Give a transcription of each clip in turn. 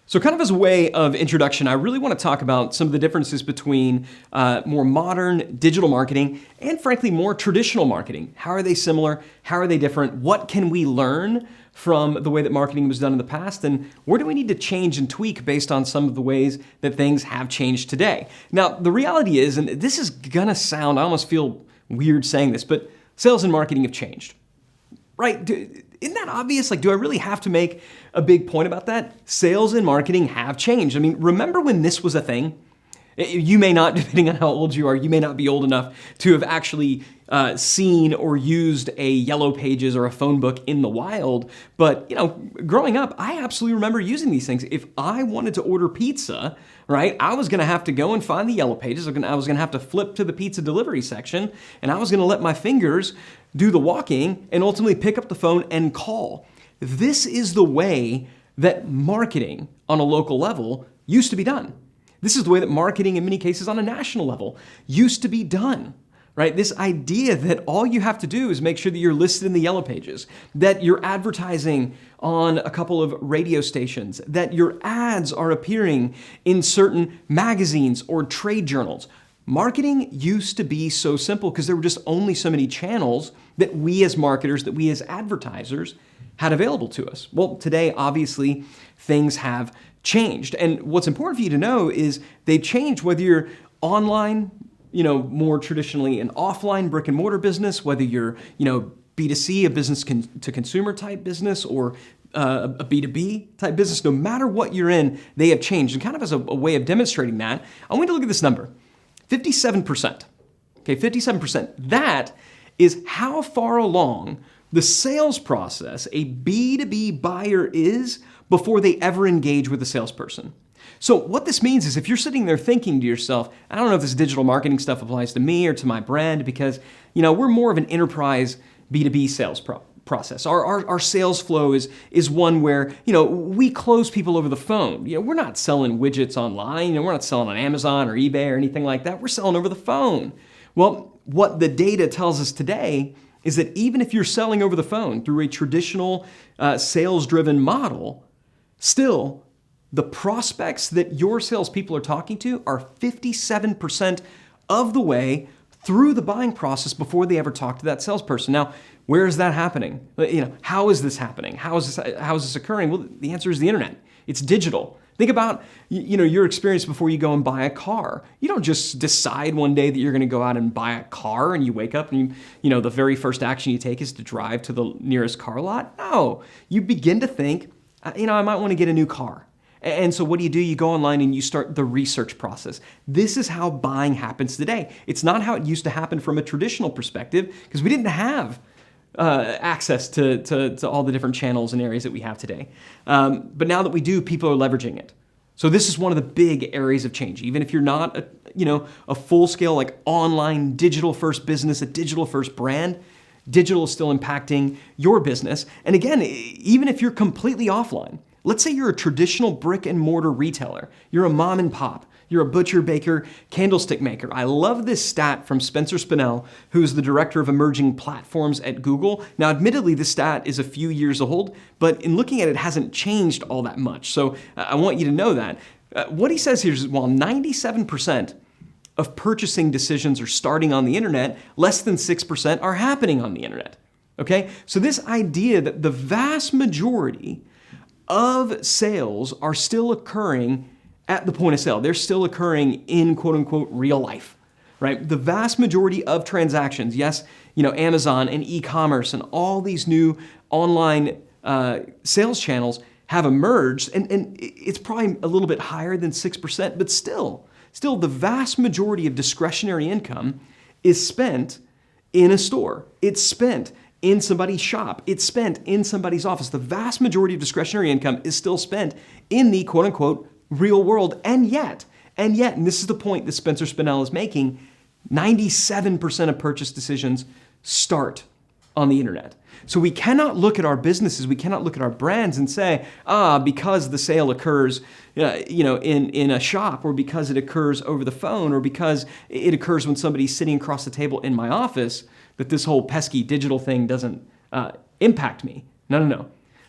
So kind of as a way of introduction, I really want to talk about some of the differences between more modern digital marketing and frankly more traditional marketing. How are they similar? How are they different? What can we learn from the way that marketing was done in the past? And where do we need to change and tweak based on some of the ways that things have changed today? Now, the reality is, and this is gonna sound, I almost feel weird saying this, but sales and marketing have changed. Right? Isn't that obvious? Like, do I really have to make a big point about that? Sales and marketing have changed. I mean, remember when this was a thing? You may not, depending on how old you are, you may not be old enough to have actually seen or used a Yellow Pages or a phone book in the wild. But, growing up, I absolutely remember using these things. If I wanted to order pizza, right, I was going to have to go and find the Yellow Pages. I was going to have to flip to the pizza delivery section, and I was going to let my fingers do the walking and ultimately pick up the phone and call. This is the way that marketing on a local level used to be done. This is the way that marketing in many cases on a national level used to be done, right? This idea that all you have to do is make sure that you're listed in the Yellow Pages, that you're advertising on a couple of radio stations, that your ads are appearing in certain magazines or trade journals. Marketing used to be so simple because there were just only so many channels that we as marketers, that we as advertisers had available to us. Well, today, obviously, things have changed. And what's important for you to know is they've changed whether you're online, more traditionally an offline brick and mortar business, whether you're, B2C, a business to consumer type business, or a B2B type business. No matter what you're in, they have changed. And kind of as a way of demonstrating that, I want you to look at this number. 57%. Okay, 57%. That is how far along the sales process a B2B buyer is before they ever engage with a salesperson. So what this means is if you're sitting there thinking to yourself, I don't know if this digital marketing stuff applies to me or to my brand because, we're more of an enterprise B2B sales process. Our sales flow is one where, we close people over the phone. We're not selling widgets online. We're not selling on Amazon or eBay or anything like that. We're selling over the phone. Well, what the data tells us today is that even if you're selling over the phone through a traditional sales-driven model, still the prospects that your salespeople are talking to are 57% of the way through the buying process before they ever talk to that salesperson. Now, where is that happening? How is this happening? How is this occurring? Well, the answer is the internet. It's digital. Think about, your experience before you go and buy a car. You don't just decide one day that you're going to go out and buy a car and you wake up and the very first action you take is to drive to the nearest car lot. No, you begin to think, I might want to get a new car. And so what do? You go online and you start the research process. This is how buying happens today. It's not how it used to happen from a traditional perspective because we didn't have access to all the different channels and areas that we have today. But now that we do, people are leveraging it. So this is one of the big areas of change. Even if you're not a full-scale like online digital-first business, a digital-first brand, digital is still impacting your business. And again, even if you're completely offline, let's say you're a traditional brick and mortar retailer, you're a mom and pop, you're a butcher, baker, candlestick maker. I love this stat from Spencer Spinell, who's the director of emerging platforms at Google. Now, admittedly, this stat is a few years old, but in looking at it, it hasn't changed all that much. So I want you to know that. What he says here is while 97% of purchasing decisions are starting on the internet, less than 6% are happening on the internet. Okay? So this idea that the vast majority of sales are still occurring at the point of sale. They're still occurring in quote unquote real life, right? The vast majority of transactions, yes, Amazon and e-commerce and all these new online sales channels have emerged, and it's probably a little bit higher than 6%, but still the vast majority of discretionary income is spent in a store. It's spent in somebody's shop. It's spent in somebody's office. The vast majority of discretionary income is still spent in the quote unquote real world. And yet, and this is the point that Spencer Spinell is making, 97% of purchase decisions start on the internet. So we cannot look at our businesses, we cannot look at our brands and say, because the sale occurs, in a shop, or because it occurs over the phone, or because it occurs when somebody's sitting across the table in my office, that this whole pesky digital thing doesn't impact me. No.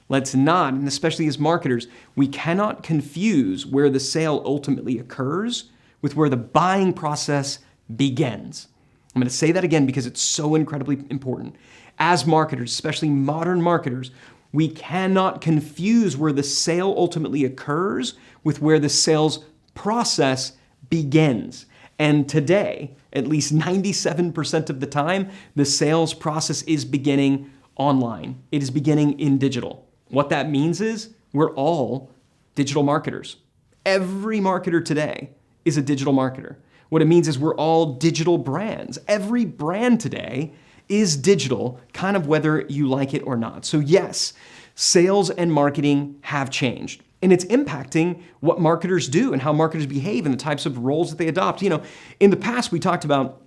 Let's not, and especially as marketers, we cannot confuse where the sale ultimately occurs with where the buying process begins. I'm going to say that again because it's so incredibly important. As marketers, especially modern marketers, we cannot confuse where the sale ultimately occurs with where the sales process begins. And today, at least 97% of the time, the sales process is beginning online. It is beginning in digital. What that means is we're all digital marketers. Every marketer today is a digital marketer. What it means is we're all digital brands. Every brand today is digital, kind of whether you like it or not. So yes, sales and marketing have changed. And it's impacting what marketers do and how marketers behave and the types of roles that they adopt. In the past, we talked about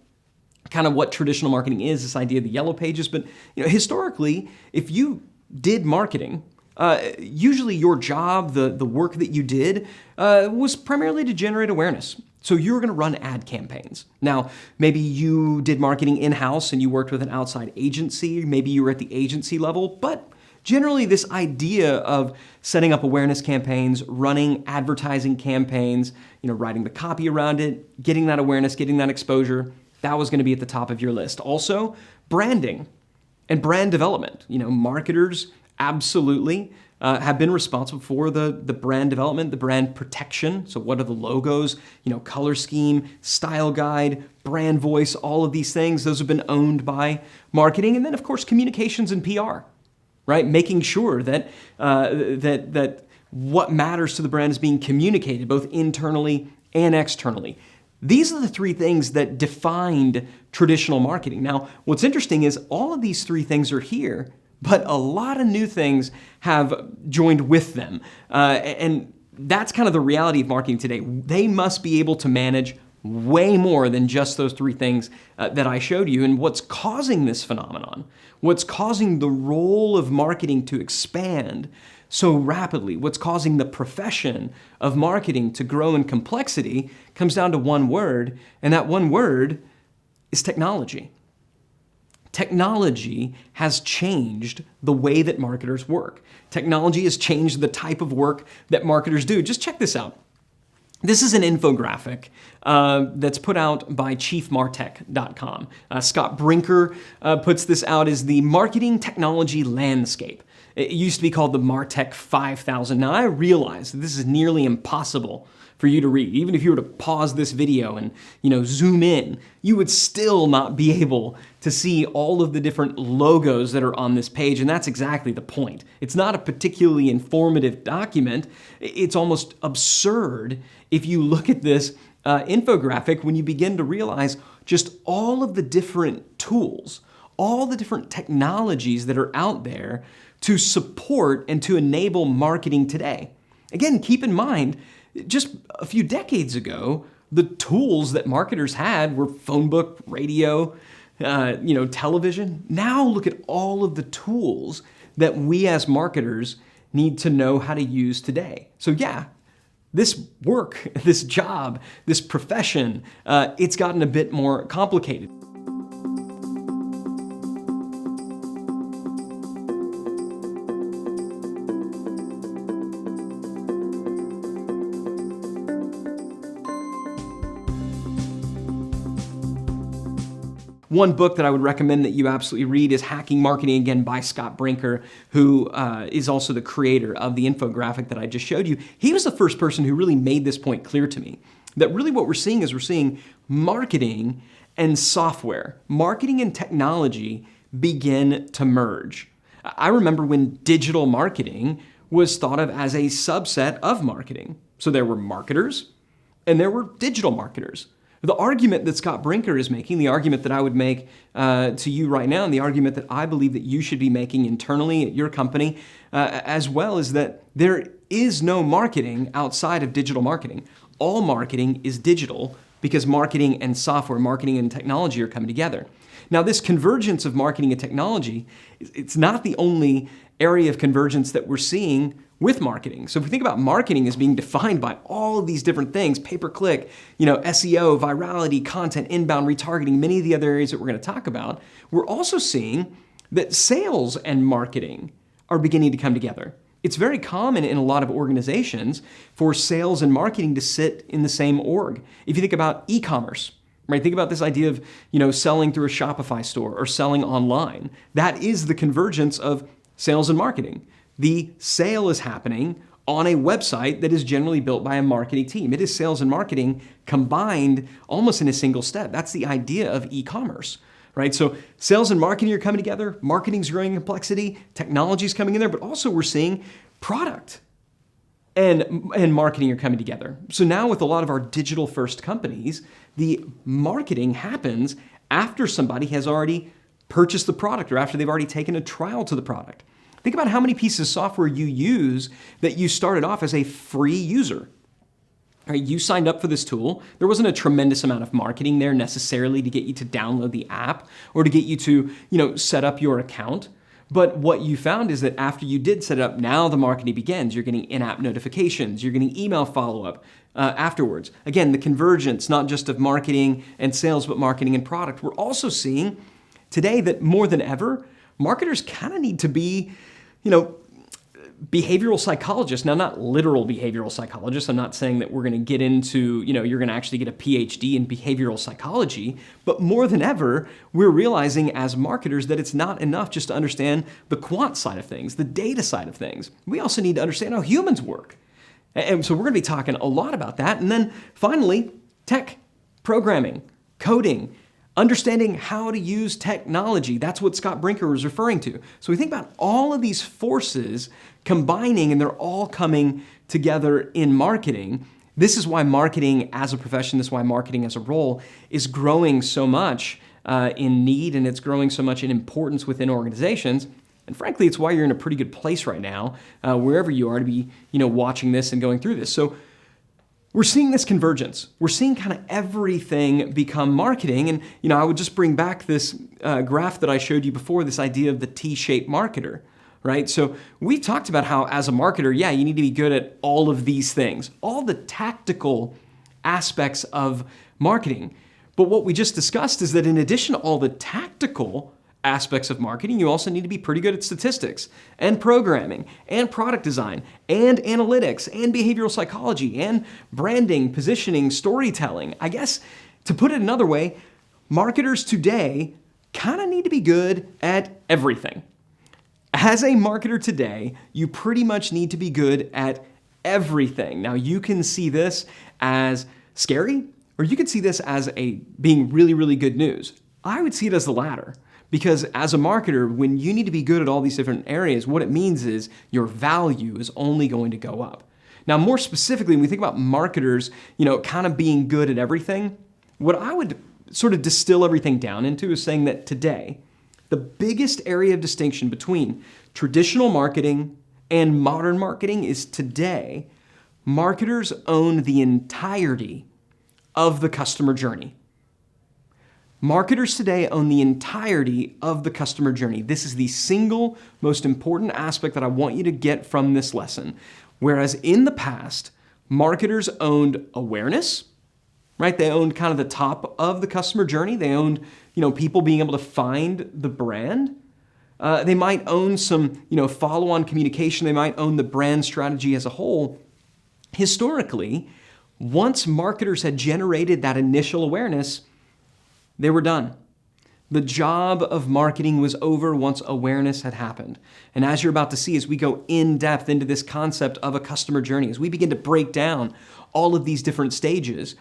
kind of what traditional marketing is, this idea of the yellow pages. But historically, if you did marketing, usually your job, the work that you did, was primarily to generate awareness. So you were going to run ad campaigns. Now, maybe you did marketing in-house and you worked with an outside agency. Maybe you were at the agency level, but generally this idea of setting up awareness campaigns, running advertising campaigns, writing the copy around it, getting that awareness, getting that exposure, that was going to be at the top of your list. Also, branding and brand development. Marketers absolutely have been responsible for the brand development, the brand protection. So what are the logos, color scheme, style guide, brand voice, all of these things, those have been owned by marketing. And then of course, communications and PR, right? Making sure that that what matters to the brand is being communicated both internally and externally. These are the three things that defined traditional marketing. Now, what's interesting is all of these three things are here, but a lot of new things have joined with them. And that's kind of the reality of marketing today. They must be able to manage way more than just those three things that I showed you. And what's causing this phenomenon, what's causing the role of marketing to expand so rapidly, what's causing the profession of marketing to grow in complexity comes down to one word, and that one word is technology. Technology has changed the way that marketers work. Technology has changed the type of work that marketers do. Just check this out. This is an infographic that's put out by chiefmartech.com. Scott Brinker puts this out as the marketing technology landscape. It used to be called the Martech 5000. Now I realize that this is nearly impossible for you to read. Even if you were to pause this video and zoom in, you would still not be able to see all of the different logos that are on this page, and that's exactly the point. It's not a particularly informative document. It's almost absurd if you look at this infographic when you begin to realize just all of the different tools, all the different technologies that are out there to support and to enable marketing today. Again, keep in mind, just a few decades ago, the tools that marketers had were phone book, radio, television. Now look at all of the tools that we as marketers need to know how to use today. So yeah, this work, this job, this profession, it's gotten a bit more complicated. One book that I would recommend that you absolutely read is Hacking Marketing, again, by Scott Brinker, who is also the creator of the infographic that I just showed you. He was the first person who really made this point clear to me, that really what we're seeing marketing and software, marketing and technology begin to merge. I remember when digital marketing was thought of as a subset of marketing. So there were marketers and there were digital marketers. The argument that Scott Brinker is making, the argument that I would make to you right now, and the argument that I believe that you should be making internally at your company as well, is that there is no marketing outside of digital marketing. All marketing is digital because marketing and software, marketing and technology are coming together. Now, this convergence of marketing and technology, it's not the only area of convergence that we're seeing with marketing. So if we think about marketing as being defined by all of these different things, pay-per-click, SEO, virality, content, inbound, retargeting, many of the other areas that we're going to talk about, we're also seeing that sales and marketing are beginning to come together. It's very common in a lot of organizations for sales and marketing to sit in the same org. If you think about e-commerce, right? Think about this idea of, selling through a Shopify store or selling online. That is the convergence of sales and marketing. The sale is happening on a website that is generally built by a marketing team. It is sales and marketing combined almost in a single step. That's the idea of e-commerce, right? So sales and marketing are coming together, marketing's growing in complexity, technology's coming in there, but also we're seeing product and marketing are coming together. So now with a lot of our digital first companies, the marketing happens after somebody has already purchased the product or after they've already taken a trial to the product. Think about how many pieces of software you use that you started off as a free user. Right, you signed up for this tool. There wasn't a tremendous amount of marketing there necessarily to get you to download the app or to get you to, set up your account. But what you found is that after you did set it up, now the marketing begins. You're getting in-app notifications. You're getting email follow-up afterwards. Again, the convergence, not just of marketing and sales, but marketing and product. We're also seeing today that more than ever, marketers kind of need to be, behavioral psychologists. Now, not literal behavioral psychologists. I'm not saying that we're going to get into, you're going to actually get a PhD in behavioral psychology, but more than ever, we're realizing as marketers that it's not enough just to understand the quant side of things, the data side of things. We also need to understand how humans work. And so we're going to be talking a lot about that. And then finally, tech, programming, coding, understanding how to use technology. That's what Scott Brinker was referring to. So we think about all of these forces combining and they're all coming together in marketing. This is why marketing as a profession, this is why marketing as a role is growing so much in need and it's growing so much in importance within organizations. And frankly, it's why you're in a pretty good place right now, wherever you are to be, watching this and going through this. So we're seeing this convergence. We're seeing kind of everything become marketing. And, I would just bring back this graph that I showed you before, this idea of the T-shaped marketer, right? So we talked about how as a marketer, you need to be good at all of these things, all the tactical aspects of marketing. But what we just discussed is that in addition to all the tactical aspects of marketing, you also need to be pretty good at statistics and programming and product design and analytics and behavioral psychology and branding, positioning, storytelling. I guess to put it another way, marketers today kind of need to be good at everything. As a marketer today, you pretty much need to be good at everything. Now you can see this as scary or you could see this as being really, really good news. I would see it as the latter. Because as a marketer, when you need to be good at all these different areas, what it means is your value is only going to go up. Now, more specifically, when we think about marketers, kind of being good at everything, what I would sort of distill everything down into is saying that today, the biggest area of distinction between traditional marketing and modern marketing is today, marketers own the entirety of the customer journey. Marketers today own the entirety of the customer journey. This is the single most important aspect that I want you to get from this lesson. Whereas in the past, marketers owned awareness, right? They owned kind of the top of the customer journey. They owned, people being able to find the brand. They might own some, follow-on communication. They might own the brand strategy as a whole. Historically, once marketers had generated that initial awareness, they were done. The job of marketing was over once awareness had happened. And as you're about to see, as we go in depth into this concept of a customer journey, as we begin to break down all of these different stages,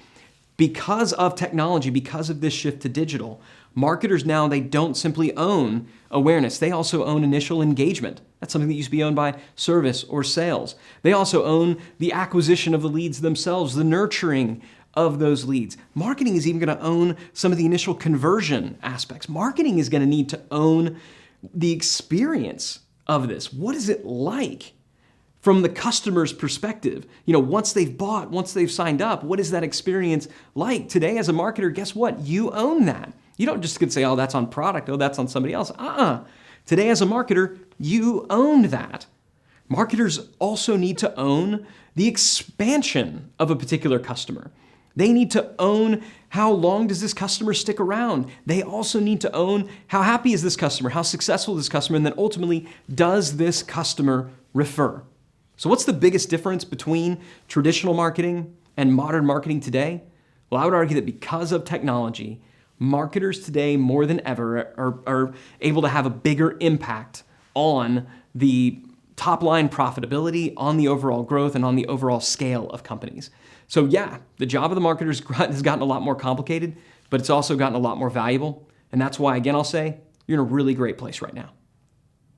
because of technology, because of this shift to digital, marketers now, they don't simply own awareness. They also own initial engagement. That's something that used to be owned by service or sales. They also own the acquisition of the leads themselves, the nurturing of those leads. Marketing is even going to own some of the initial conversion aspects. Marketing is going to need to own the experience of this. What is it like from the customer's perspective? Once they've bought, once they've signed up, what is that experience like? Today, as a marketer, guess what? You own that. You don't just get to say, oh, that's on product, oh, that's on somebody else. Today, as a marketer, you own that. Marketers also need to own the expansion of a particular customer. They need to own how long does this customer stick around. They also need to own how happy is this customer, how successful is this customer, and then ultimately, does this customer refer? So what's the biggest difference between traditional marketing and modern marketing today? Well, I would argue that because of technology, marketers today more than ever are able to have a bigger impact on the top line profitability, on the overall growth, and on the overall scale of companies. So yeah, the job of the marketers has gotten a lot more complicated, but it's also gotten a lot more valuable. And that's why, again, I'll say you're in a really great place right now.